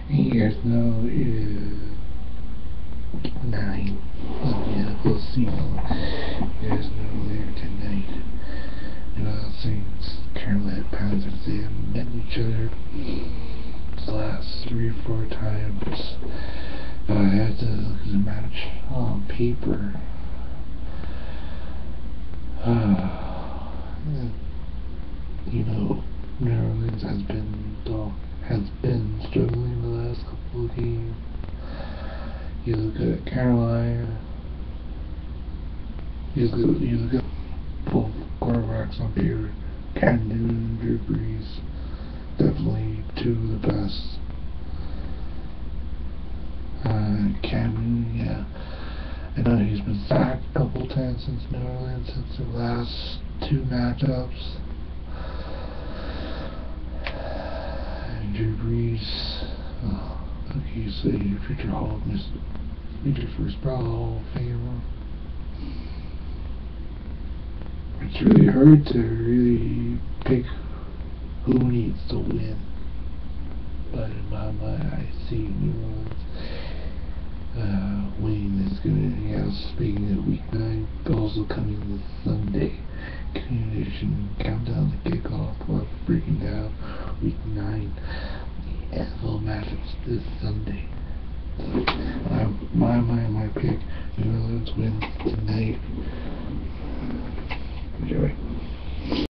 And you guys know it is 9 of the NFL season. You guys know they're tonight. You know, Saints, Carolina Panthers, they have met each other the last 3 or 4 times. I had to look at the match on paper. You know, New Orleans has been struggling the last couple of games. You look at Carolina. You look at both quarterbacks on paper. Cam Newton, Drew Brees, definitely 2 of the best. Cam Newton, yeah. I know he's been sacked a couple times since New Orleans, since the last 2 matchups. And Drew Brees, like you say, future first Hall of Famer. It's really hard to really pick who needs to win. But in my mind, I see New Orleans winning this good. Anything else? Speaking of Week 9, also coming this Sunday. Continuation countdown to kickoff. We're breaking down Week 9. The NFL matchups this Sunday. My pick, New Orleans win tonight. Enjoy.